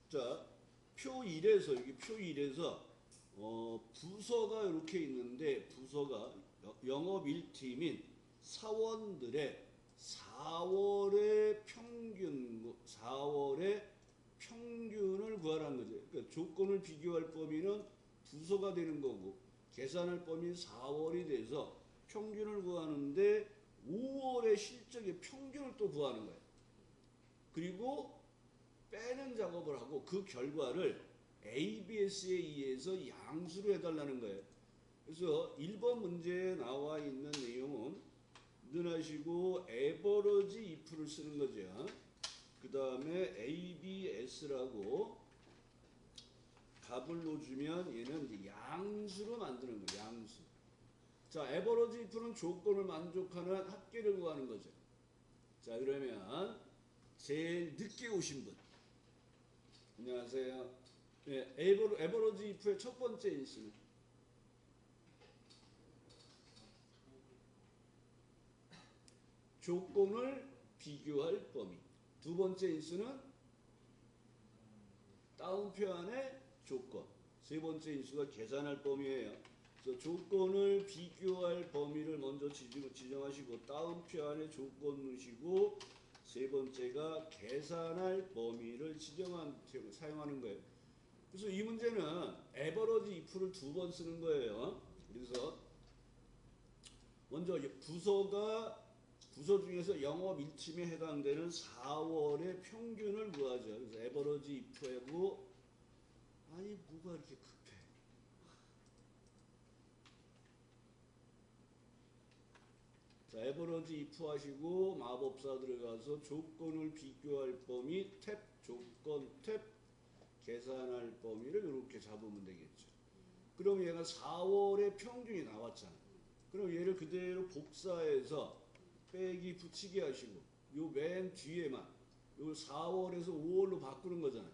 자, 표 1에서 여기 표 1에서 부서가 이렇게 있는데 부서가 영업 1팀인 사원들의 4월의 평균을 구하라는 거죠. 그러니까 조건을 비교할 범위는 부서가 되는 거고 계산할 범위는 4월이 돼서 평균을 구하는데 5월의 실적의 평균을 또 구하는 거예요. 그리고 빼는 작업을 하고 그 결과를 ABS에 의해서 양수로 해달라는 거예요. 그래서 1번 문제에 나와 있는 내용은 눈하시고 에버러지 if를 쓰는 거죠. 그 다음에 ABS라고 값을 넣어주면 얘는 이제 양수로 만드는 거예요. 양수. 자, 에버러지 if는 조건을 만족하는 합계를 구하는 거죠. 자, 그러면 제일 늦게 오신 분. 안녕하세요. 네, 에버러지 if의 첫 번째 인수는 조건을 비교할 범위. 두 번째 인수는 다운표 안에 조건. 세 번째 인수가 계산할 범위예요. 그래서 조건을 비교할 범위를 먼저 지정하시고 다운표 안에 조건 넣으시고 세 번째가 계산할 범위를 사용하는 거예요. 그래서 이 문제는 에버러지 if를 두 번 쓰는 거예요. 그래서 먼저 부서 중에서 영업 1팀에 해당되는 4월의 평균을 구하죠. 그래서 에버러지 if하고 아니 뭐가 이렇게 급해. 자, 에버러지 if 하시고 마법사 들어가서 조건을 비교할 범위 탭 조건 탭 계산할 범위를 이렇게 잡으면 되겠죠. 그럼 얘가 4월의 평균이 나왔잖아. 그럼 얘를 그대로 복사해서 빼기 붙이기 하시고 요 맨 뒤에만 요 4월에서 5월로 바꾸는 거잖아요.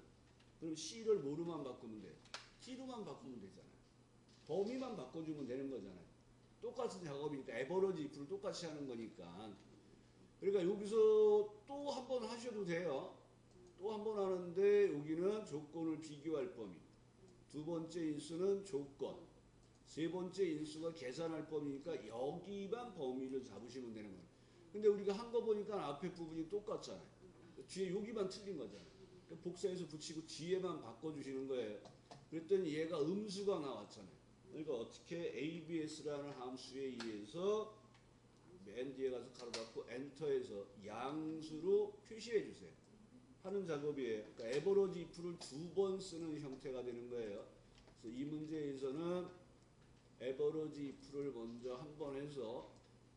그럼 C를 뭐로만 바꾸면 돼? T로만 바꾸면 되잖아요. 범위만 바꿔주면 되는 거잖아요. 똑같은 작업이니까 에버러지 if를 똑같이 하는 거니까. 그러니까 여기서 또 한 번 하셔도 돼요. 또 한 번 하는데 여기는 조건을 비교할 범위. 두 번째 인수는 조건. 세 번째 인수가 계산할 범위니까 여기만 범위를 잡으시면 되는 거예요. 근데 우리가 한 거 보니까 앞에 부분이 똑같잖아요. 뒤에 여기만 틀린 거잖아요. 복사해서 붙이고 뒤에만 바꿔주시는 거예요. 그랬더니 얘가 음수가 나왔잖아요. 그러니까 어떻게 ABS라는 함수에 의해서 맨 뒤에 가서 가로 닫고 엔터해서 양수로 표시해 주세요. 하는 작업이에요. 그러니까 에버러지 if를 두 번 쓰는 형태가 되는 거예요. 그래서 이 문제에서는 에버러지 if를 먼저 한 번 해서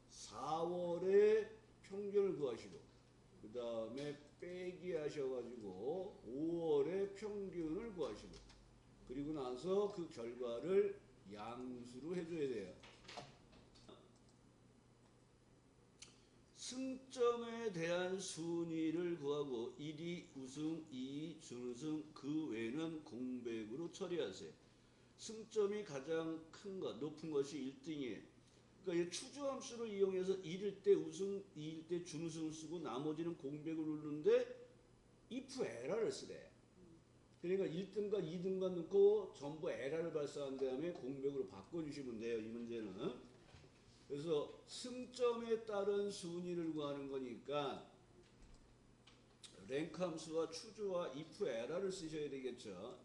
4월의 평균을 구하시고 그 다음에 빼기 하셔가지고 5월의 평균을 구하시고 그리고 나서 그 결과를 양수로 해줘야 돼요. 승점에 대한 순위를 구하고 1위 우승, 2위 준우승, 그 외는 공백으로 처리하세요. 승점이 가장 큰 것, 높은 것이 1등이에요. 그러니까 이 추주함수를 이용해서 1일 때 우승, 2일 때 준우승을 쓰고 나머지는 공백을 누르는데 if 에러를 쓰래. 그러니까 1등과 2등과 넣고 전부 에러를 발사한 다음에 공백으로 바꿔주시면 돼요. 이 문제는. 그래서 승점에 따른 순위를 구하는 거니까 랭크 함수와 추주와 if 에러를 쓰셔야 되겠죠.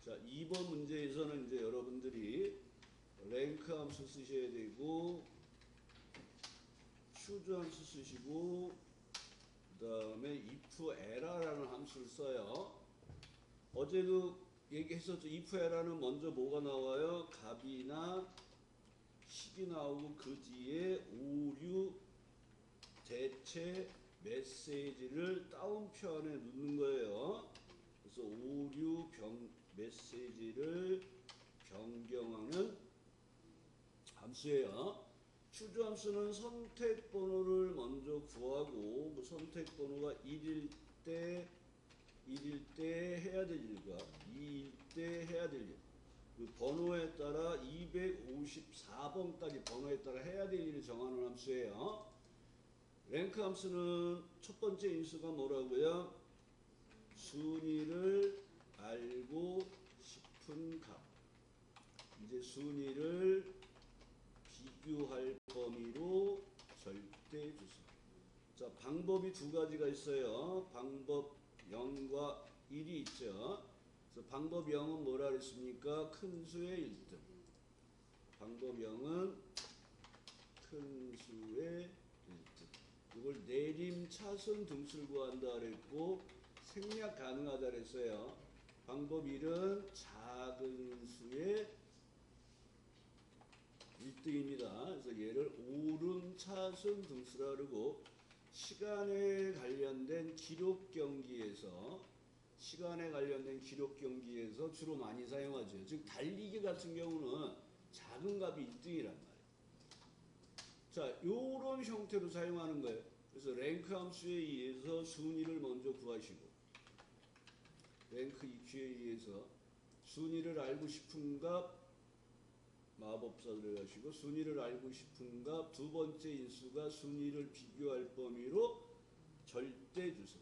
자, 2번 문제에서는 이제 여러분들이 랭크 함수 쓰셔야 되고 추주 함수 쓰시고 그 다음에 if er라는 함수를 써요. 어제도 얘기했었죠. if er는 먼저 뭐가 나와요? 값이나 식이 나오고 그 뒤에 오류 대체 메시지를 다운표 안에 넣는 거예요. 그래서 오류 메시지를 변경하는 함수예요. 추주 함수는 선택 번호를 먼저 구하고 그 선택 번호가 1일 때 해야 될 일과 2일 때 해야 될 일. 그 번호에 따라 254번까지 번호에 따라 해야 될 일을 정하는 함수예요. 랭크 함수는 첫 번째 인수가 뭐라고요? 순위를 알고 싶은 값. 이제 순위를 비교할 범위로 절대 주소. 자, 방법이 두 가지가 있어요. 방법 0과 1이 있죠. 그래서 방법 0은 뭐라 그랬습니까? 큰 수의 1등. 방법 0은 큰 수의 1등. 이걸 내림차순 등수를 구한다 그랬고 생략 가능하다 그랬어요. 방법 1은 작은 수의 1등입니다. 그래서 얘를 오름차순 등수라 그러고 시간에 관련된 기록 경기에서 주로 많이 사용하죠. 즉 달리기 같은 경우는 작은 값이 1등이란 말이에요. 자, 요런 형태로 사용하는 거예요. 그래서 랭크 함수에 의해서 순위를 먼저 구하시고 랭크 EQ에 의해서 순위를 알고 싶은 값 마법사 들어가시고 순위를 알고 싶은 값 두 번째 인수가 순위를 비교할 범위로 절대 주소.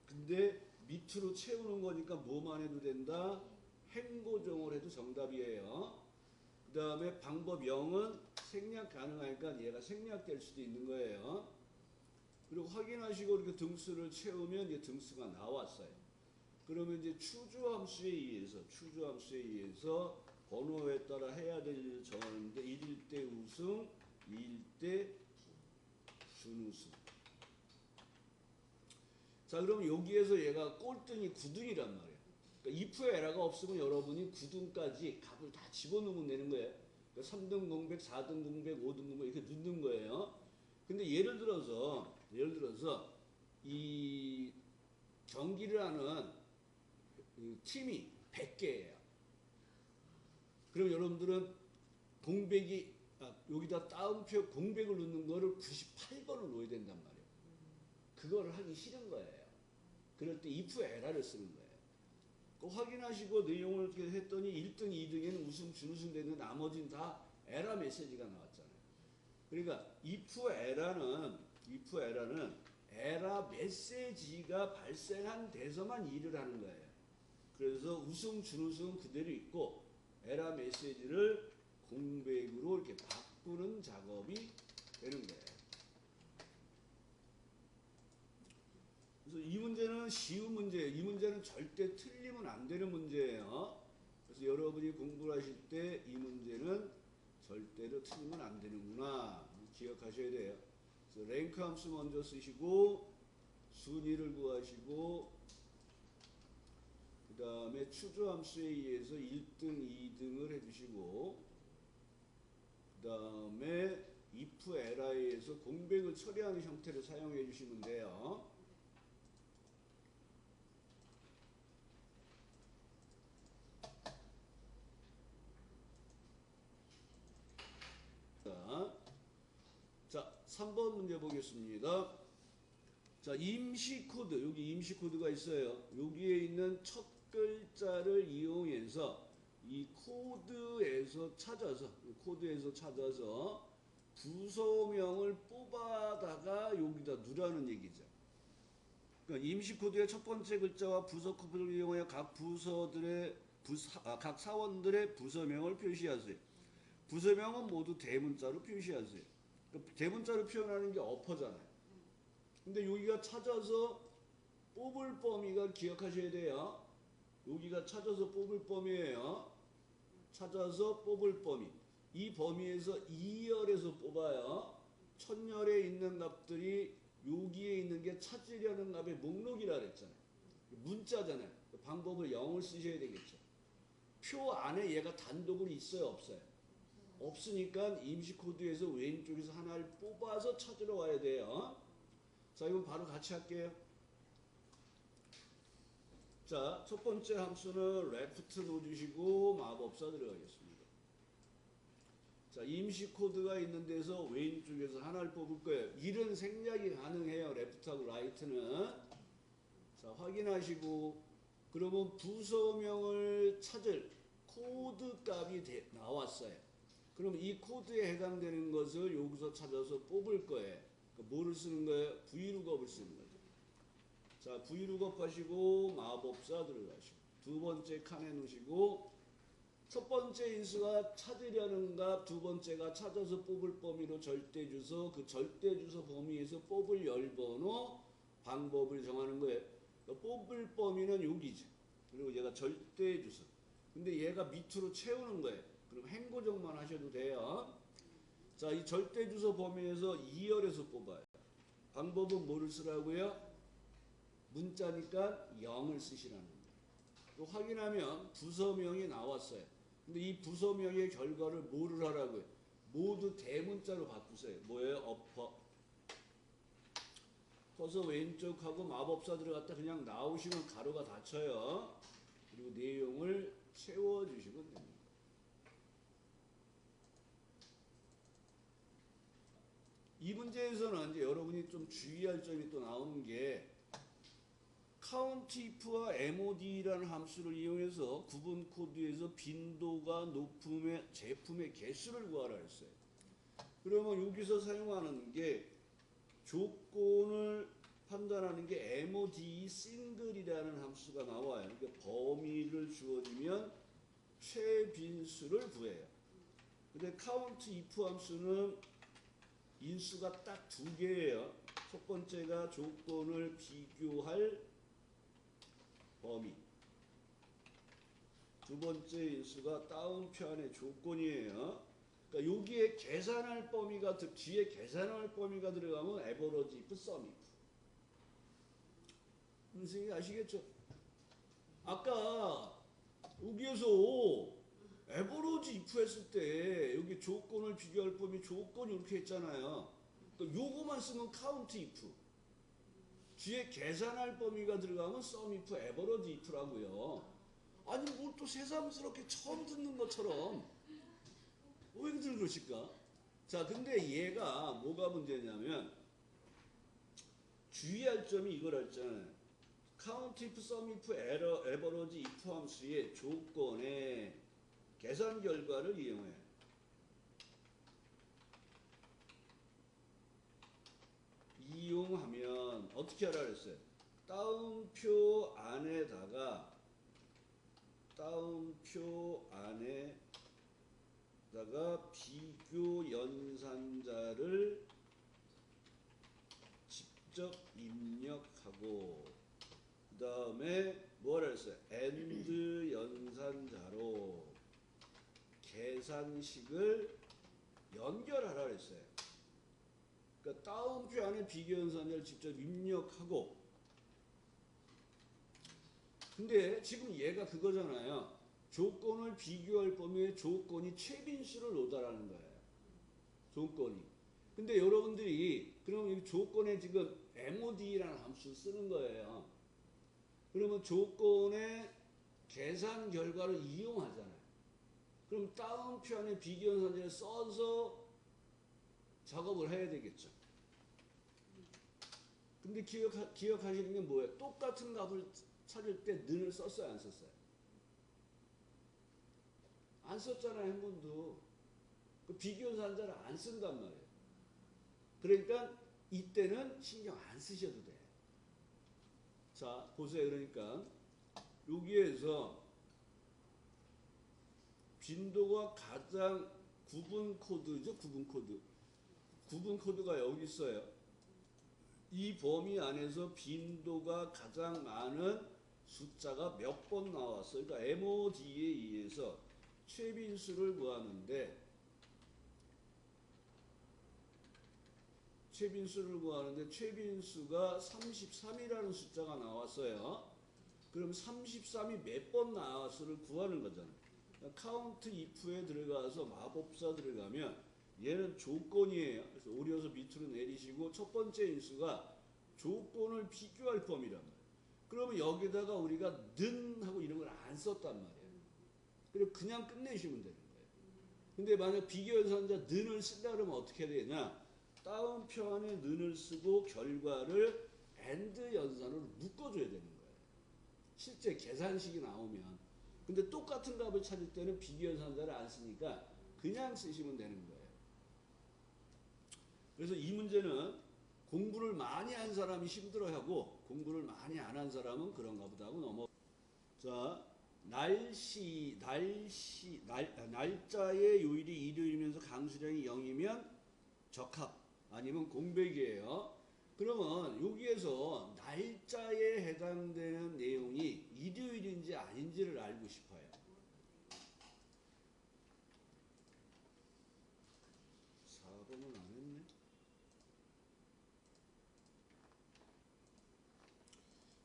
근데 밑으로 채우는 거니까 뭐만 해도 된다? 행고정을 해도 정답이에요. 그 다음에 방법 0은 생략 가능하니까 얘가 생략될 수도 있는 거예요. 그리고 확인하시고 이렇게 등수를 채우면 이제 등수가 나왔어요. 그러면 이제 추주함수에 의해서 번호에 따라 해야 될 일을 정하는데 1일 때 우승, 2일 때 준우승. 자, 그럼 여기에서 얘가 꼴등이 9등이란 말이에요. 그러니까 if에 에러가 없으면 여러분이 9등까지 값을 다 집어넣으면 되는 거예요. 그러니까 3등 공백, 4등 공백, 5등 공백 이렇게 넣는 거예요. 근데 예를 들어서 이 경기를 하는 팀이 100개예요. 그럼 여러분들은 공백이 여기다 따옴표 공백을 넣는 거를 98번을 넣어야 된단 말이에요. 그거를 하기 싫은 거예요. 그럴 때 if 에러를 쓰는 거예요. 확인하시고 내용을 이렇게 했더니 1등, 2등에는 우승, 준우승 되는 나머지는 다 에러 메시지가 나왔잖아요. 그러니까 if 에러는 에러 메시지가 발생한 데서만 일을 하는 거예요. 그래서 우승, 준우승은 그대로 있고 에러 메시지를 공백으로 이렇게 바꾸는 작업이 되는 거예요. 그래서 이 문제는 쉬운 문제예요. 이 문제는 절대 틀리면 안 되는 문제예요. 그래서 여러분이 공부를 하실 때 이 문제는 절대로 틀리면 안 되는구나 기억하셔야 돼요. 그래서 랭크 함수 먼저 쓰시고 순위를 구하시고 그 다음에 추주 함수에 의해서 1등, 2등을 해주시고 그 다음에 if 에러에 의해서 공백을 처리하는 형태를 사용해 주시면 돼요. 자, 3번 문제 보겠습니다. 자, 임시 코드, 여기 임시 코드가 있어요. 여기에 있는 첫 글자를 이용해서 이 코드에서 찾아서 부서명을 뽑아다가 여기다 넣으라는 얘기죠. 그러니까 임시 코드의 첫 번째 글자와 부서 코드를 이용하여 각 사원들의 부서명을 표시하세요. 부서명은 모두 대문자로 표시하세요. 그러니까 대문자로 표현하는 게 어퍼잖아요. 근데 여기가 찾아서 뽑을 범위가 기억하셔야 돼요. 여기가 찾아서 뽑을 범위예요. 찾아서 뽑을 범위. 이 범위에서 2열에서 뽑아요. 1000열에 있는 값들이 여기에 있는 게 찾으려는 값의 목록이라 그랬잖아요. 문자잖아요. 방법을 0을 쓰셔야 되겠죠. 표 안에 얘가 단독으로 있어요, 없어요? 없으니까 임시 코드에서 왼쪽에서 하나를 뽑아서 찾으러 와야 돼요. 자, 이건 바로 같이 할게요. 자, 첫 번째 함수는 left 넣어주시고 마법사 들어가겠습니다. 자, 임시 코드가 있는 데서 왼쪽에서 하나를 뽑을 거예요. 1은 생략이 가능해요. left하고 right는. 자, 확인하시고 그러면 부서명을 찾을 코드 값이 나왔어요. 그럼 이 코드에 해당되는 것을 여기서 찾아서 뽑을 거예요. 그러니까 뭐를 쓰는 거예요? VLOOKUP을 쓰는 거죠. 자, VLOOKUP 하시고 마법사 들어가시고 두 번째 칸에 놓으시고 첫 번째 인수가 찾으려는 값, 두 번째가 찾아서 뽑을 범위로 절대주소, 그 절대주소 범위에서 뽑을 열번호 방법을 정하는 거예요. 그러니까 뽑을 범위는 여기지. 그리고 얘가 절대주소. 근데 얘가 밑으로 채우는 거예요. 그럼 행고정만 하셔도 돼요. 자, 이 절대주소 범위에서 2열에서 뽑아요. 방법은 뭐를 쓰라고요? 문자니까 0을 쓰시라는 거예요. 또 확인하면 부서명이 나왔어요. 근데 이 부서명의 결과를 뭐를 하라고요? 모두 대문자로 바꾸세요. 뭐예요? 어퍼. 커서 왼쪽하고 마법사 들어갔다 그냥 나오시면 가로가 닫혀요. 그리고 내용을 채워주시면 됩니다. 이 문제에서는 이제 여러분이 좀 주의할 점이 또 나오는 게 COUNTIF와 MOD라는 함수를 이용해서 구분 코드에서 빈도가 높음의 제품의 개수를 구하라 했어요. 그러면 여기서 사용하는 게 조건을 판단하는 게 MOD 싱글이라는 함수가 나와요. 그러니까 범위를 주어지면 최빈수를 구해요. 근데 COUNTIF 함수는 인수가 딱 두 개예요. 첫 번째가 조건을 비교할 범위. 두 번째 인수가 다운표 안의 조건이에요. 그러니까 여기에 계산할 범위가 뒤에 계산할 범위가 들어가면 에버러지 if, sum if. 선생님 아시겠죠? 아까 여기에서 에버러지 if 했을 때 여기 조건을 비교할 범위 조건 이렇게 했잖아요. 그러니까 요거만 쓰면 count if. 뒤에 계산할 범위가 들어가면 sum if, 에버러지 if라고요. 아니 뭘 또 새삼스럽게 처음 듣는 것처럼 왜들 그러실까? 자, 근데 얘가 뭐가 문제냐면 주의할 점이 이걸 했잖아요. count if, sum if, average if 함수의 조건에 계산 결과를 이용해. 이용하면 어떻게 하라 그랬어요? 다운표 안에다가 비교 연산자를 직접 입력하고 그 다음에 뭐라 했어요? AND 연산자로 계산식을 연결하라 그랬어요. 그러니까 다운표 안에 비교 연산자를 직접 입력하고 근데 지금 얘가 그거잖아요. 조건을 비교할 범위에 조건이 최빈수를 놓다라는 거예요. 조건이. 근데 여러분들이 그럼 이 조건에 지금 MOD라는 함수 쓰는 거예요. 그러면 조건의 계산 결과를 이용하잖아요. 그럼 다운표 안에 비교 연산자를 써서 작업을 해야 되겠죠. 근데 기억하시는 게 뭐예요? 똑같은 값을 찾을 때 는을 썼어요, 안 썼어요? 안 썼잖아요, 한 번도. 그 비교 연산자를 안 쓴단 말이에요. 그러니까 이때는 신경 안 쓰셔도 돼요. 자, 보세요. 그러니까 여기에서 빈도가 가장 구분 코드죠, 구분 코드. 구분 코드가 여기 있어요. 이 범위 안에서 빈도가 가장 많은 숫자가 몇 번 나왔어요. 그러니까 MOD에 의해서 최빈수를 구하는데 최빈수가 33이라는 숫자가 나왔어요. 그럼 33이 몇 번 나왔어를 구하는 거잖아요. 카운트 if에 들어가서 마법사 들어가면 얘는 조건이에요. 그래서 오려서 밑으로 내리시고 첫 번째 인수가 조건을 비교할 범위란 말이에요. 그러면 여기다가 우리가 는 하고 이런 걸 안 썼단 말이에요. 그리고 그냥 끝내시면 되는 거예요. 근데 만약 비교 연산자 는을 쓴다 그러면 어떻게 되냐? 다운표 안에 는을 쓰고 결과를 AND 연산으로 묶어줘야 되는 거예요. 실제 계산식이 나오면. 근데 똑같은 값을 찾을 때는 비교연산자를 안 쓰니까 그냥 쓰시면 되는 거예요. 그래서 이 문제는 공부를 많이 한 사람이 힘들어하고 공부를 많이 안 한 사람은 그런가 보다 하고 넘어. 자, 날짜의 요일이 일요일이면서 강수량이 0이면 적합 아니면 공백이에요. 그러면 여기에서 날짜에 해당되는 내용이 일요일인지 아닌지를 알고 싶어요. 4번은 안 했네.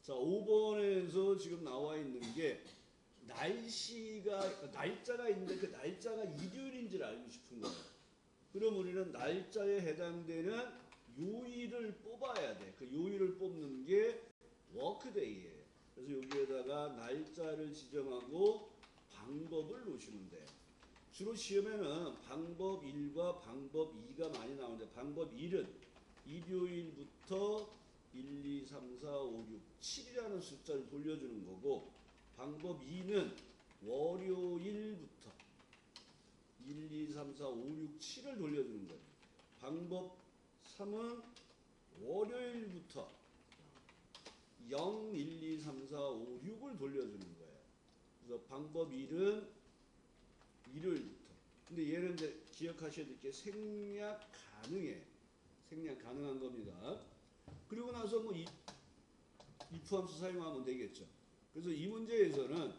자, 5번에서 지금 나와 있는 게 날짜가 있는데 그 날짜가 일요일인지를 알고 싶은 거예요. 그럼 우리는 날짜에 해당되는 요일을 뽑아야 돼. 그 요일을 뽑는 게 워크데이예요. 그래서 여기에다가 날짜를 지정하고 방법을 놓으시면 돼요. 주로 시험에는 방법 1과 방법 2가 많이 나오는데 방법 1은 일요일부터 1, 2, 3, 4, 5, 6, 7이라는 숫자를 돌려주는 거고 방법 2는 월요일부터 1, 2, 3, 4, 5, 6, 7을 돌려주는 거예요. 방법 3은 월요일부터 0, 1, 2, 3, 4, 5, 6을 돌려주는 거예요. 그래서 방법 1은 일요일부터. 근데 얘는 이제 기억하셔야 될 게 생략 가능해. 생략 가능한 겁니다. 그리고 나서 뭐 if 함수 사용하면 되겠죠. 그래서 이 문제에서는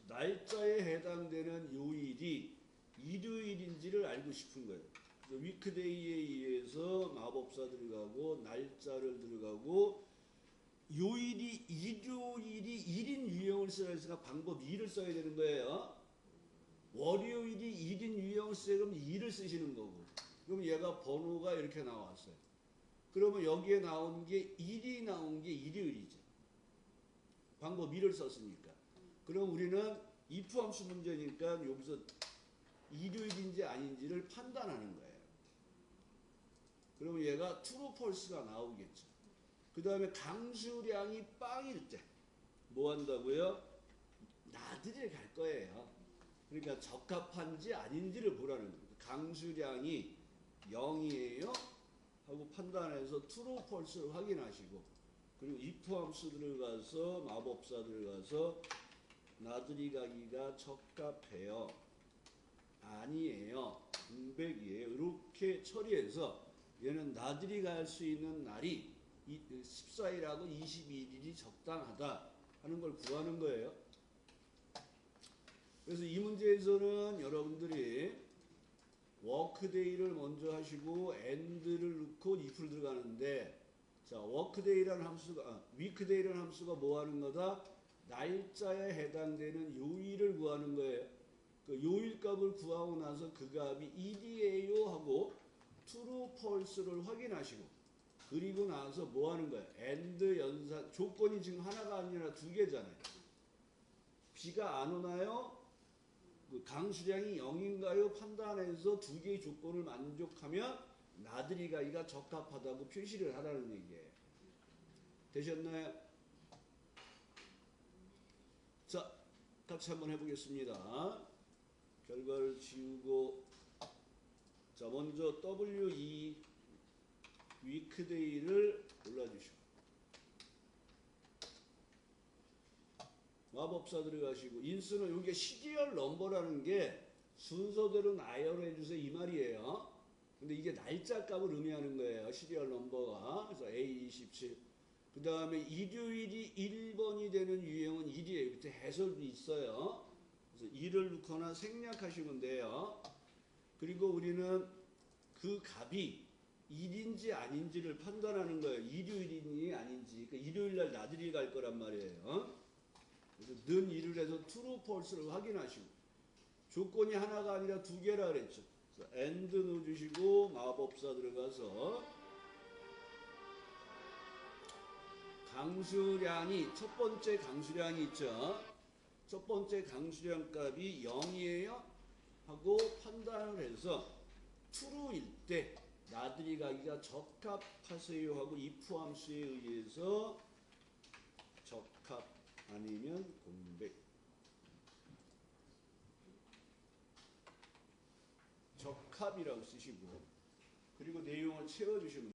날짜에 해당되는 요일이 일요일인지를 알고 싶은 거예요. 그래서 위크데이에 의해서 마법사 들어가고 날짜를 들어가고 요일이 일요일이 1인 유형을 써야 해서 방법 2를 써야 되는 거예요. 월요일이 1인 유형을 써야 그럼 2를 쓰시는 거고 그럼 얘가 번호가 이렇게 나왔어요. 그러면 여기에 나온 게 1이 나온 게 일요일이죠. 방법 2를 썼으니까. 그럼 우리는 if 함수 문제니까 여기서 일요일인지 아닌지를 판단하는 거예요. 그러면 얘가 true, false가 나오겠죠. 그 다음에 강수량이 빵일 때 뭐 한다고요? 나들이를 갈 거예요. 그러니까 적합한지 아닌지를 보라는 거예요. 강수량이 0이에요 하고 판단해서 true, false를 확인하시고 그리고 if 함수 들어가서 마법사 들어가서 나들이 가기가 적합해요. 아니에요. 공백이에요. 이렇게 처리해서 얘는 나들이 갈 수 있는 날이 14일하고 22일이 적당하다 하는 걸 구하는 거예요. 그래서 이 문제에서는 여러분들이 워크데이를 먼저 하시고 and를 넣고 if를 들어가는데 자, 워크데이라는 함수가 위크데이라는 함수가 뭐 하는 거다? 날짜에 해당되는 요일을 구하는 거예요. 그 요일 값을 구하고 나서 그 값이 1이에요 하고 true, false를 확인하시고 그리고 나서 뭐 하는 거예요? and 연산 조건이 지금 하나가 아니라 두 개잖아요. 비가 안 오나요? 그 강수량이 0인가요? 판단해서 두 개의 조건을 만족하면 나들이 가기가 적합하다고 표시를 하라는 얘기예요. 되셨나요? 자, 같이 한번 해보겠습니다. 결과를 지우고 자 먼저 W2 위크데이를 골라주시고 마법사 들어가시고 인수는 여기 시리얼 넘버라는 게 순서대로 나열해 주세요 이 말이에요. 근데 이게 날짜 값을 의미하는 거예요. 시리얼 넘버가. 그래서 A27 그 다음에 일요일이 1번이 되는 유형은 1이에요. 밑에 해설도 있어요. 그래서 1을 넣거나 생략하시면 돼요. 그리고 우리는 그 값이 1인지 아닌지를 판단하는 거예요. 일요일이니 아닌지. 그러니까 일요일날 나들이 갈 거란 말이에요. 그래서 는 1을 해서 true, false를 확인하시고 조건이 하나가 아니라 두 개라 그랬죠. 그래서 and 넣어주시고 마법사 들어가서 강수량이 첫 번째 강수량이 있죠. 첫 번째 강수량 값이 0이에요 하고 판단을 해서 true일 때 나들이 가기가 적합하세요 하고 if 함수에 의해서 적합 아니면 공백 적합이라고 쓰시고 그리고 내용을 채워주시면